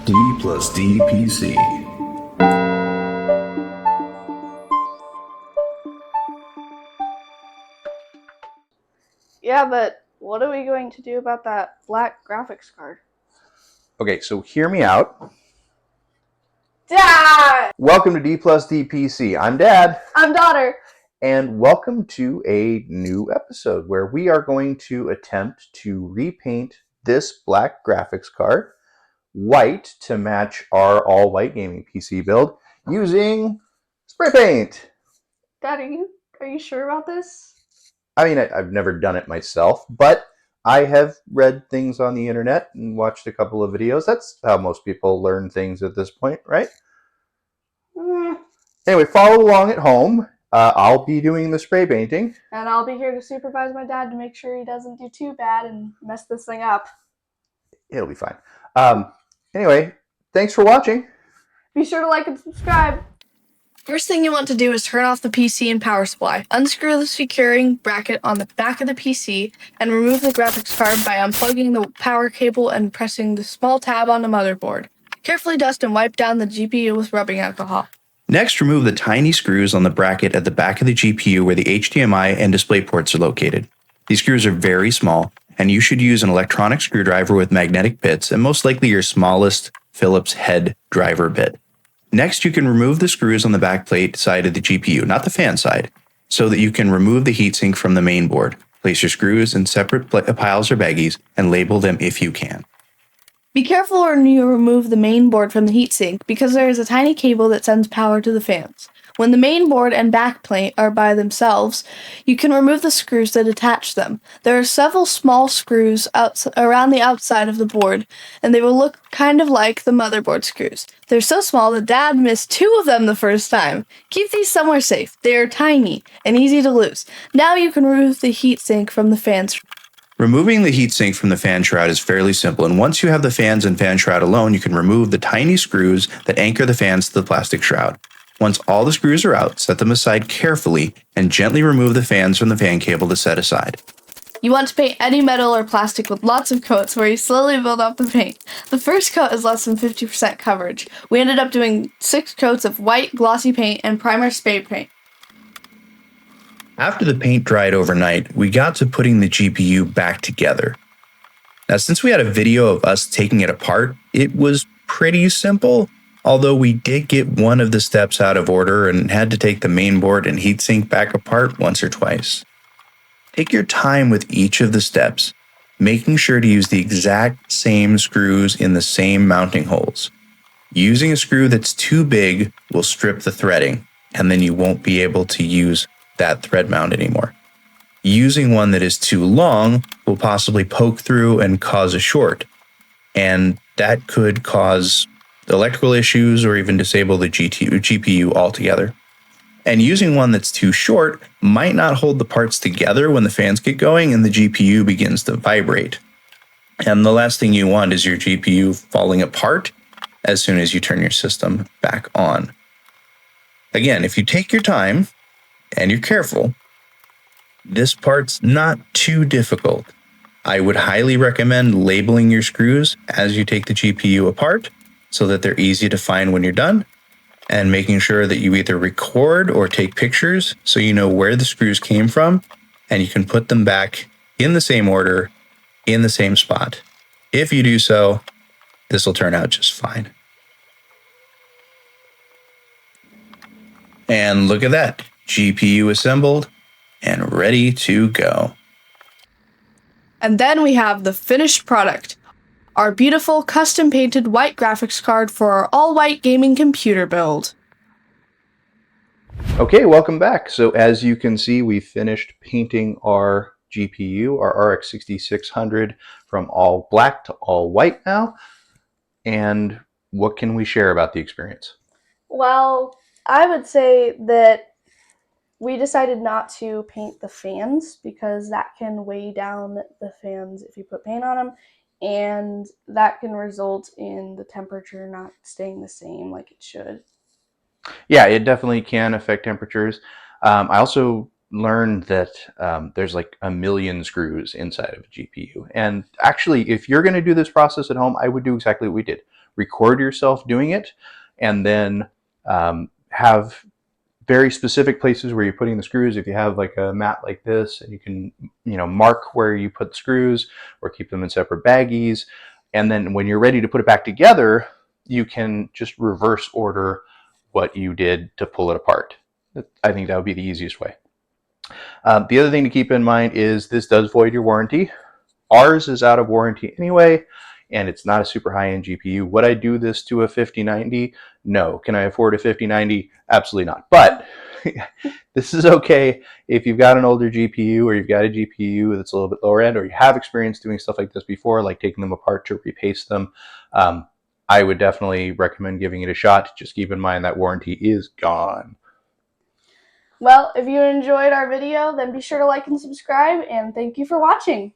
D plus D PC. Yeah, but what are we going to do about that black graphics card? Okay, so hear me out. Dad! Welcome to D plus D PC. I'm Dad. I'm daughter. And welcome to a new episode where we are going to attempt to repaint this black graphics card white to match our all-white gaming PC build using spray paint. Dad, are you sure about this? I mean, I've never done it myself, but I have read things on the internet and watched a couple of videos. That's how most people learn things at this point, right? Anyway, follow along at home. I'll be doing the spray painting. And I'll be here to supervise my dad to make sure he doesn't do too bad and mess this thing up. It'll be fine. Anyway, thanks for watching. Be sure to like and subscribe. First thing you want to do is turn off the PC and power supply. Unscrew the securing bracket on the back of the PC and remove the graphics card by unplugging the power cable and pressing the small tab on the motherboard. Carefully dust and wipe down the GPU with rubbing alcohol. Next, remove the tiny screws on the bracket at the back of the GPU where the HDMI and display ports are located. These screws are very small, and you should use an electronic screwdriver with magnetic bits and most likely your smallest Phillips head driver bit. Next, you can remove the screws on the backplate side of the GPU, not the fan side, so that you can remove the heatsink from the main board. Place your screws in separate piles or baggies and label them if you can. Be careful when you remove the main board from the heatsink because there is a tiny cable that sends power to the fans. When the main board and backplate are by themselves, you can remove the screws that attach them. There are several small screws around the outside of the board, and they will look kind of like the motherboard screws. They're so small that Dad missed 2 of them the first time. Keep these somewhere safe. They are tiny and easy to lose. Now you can remove the heatsink from the fans. Removing the heatsink from the fan shroud is fairly simple, and once you have the fans and fan shroud alone, you can remove the tiny screws that anchor the fans to the plastic shroud. Once all the screws are out, set them aside carefully and gently remove the fans from the fan cable to set aside. You want to paint any metal or plastic with lots of coats where you slowly build up the paint. The first coat is less than 50% coverage. We ended up doing 6 coats of white glossy paint and primer spray paint. After the paint dried overnight, we got to putting the GPU back together. Now, since we had a video of us taking it apart, it was pretty simple, although we did get one of the steps out of order and had to take the main board and heatsink back apart once or twice. Take your time with each of the steps, making sure to use the exact same screws in the same mounting holes. Using a screw that's too big will strip the threading, and then you won't be able to use that thread mount anymore. Using one that is too long will possibly poke through and cause a short, and that could cause electrical issues or even disable the GPU altogether. And using one that's too short might not hold the parts together when the fans get going and the GPU begins to vibrate. And the last thing you want is your GPU falling apart as soon as you turn your system back on. Again, if you take your time and you're careful, this part's not too difficult. I would highly recommend labeling your screws as you take the GPU apart so that they're easy to find when you're done, and making sure that you either record or take pictures so you know where the screws came from and you can put them back in the same order, in the same spot. If you do so, this will turn out just fine. And look at that. GPU assembled and ready to go. And then we have the finished product. Our beautiful custom painted white graphics card for our all-white gaming computer build. Okay, welcome back. So as you can see, we finished painting our GPU, our RX 6600, from all black to all white now. And what can we share about the experience? Well, I would say that we decided not to paint the fans because that can weigh down the fans if you put paint on them, and that can result in the temperature not staying the same like it should. Yeah, it definitely can affect temperatures. I also learned that there's like 1 million screws inside of a GPU. And actually, if you're going to do this process at home, I would do exactly what we did. record yourself doing it, and then have very specific places where you're putting the screws. If you have like a mat like this, and you can, mark where you put the screws or keep them in separate baggies. And then when you're ready to put it back together, you can just reverse order what you did to pull it apart. I think that would be the easiest way. The other thing to keep in mind is this does void your warranty. Ours is out of warranty anyway, and it's not a super high-end GPU. Would I do this to a 5090? No. Can I afford a 5090? Absolutely not. But this is okay if you've got an older GPU, or you've got a GPU that's a little bit lower end, or you have experience doing stuff like this before, like taking them apart to repaste them. I would definitely recommend giving it a shot. Just keep in mind that warranty is gone. Well, if you enjoyed our video, then be sure to like and subscribe, and thank you for watching.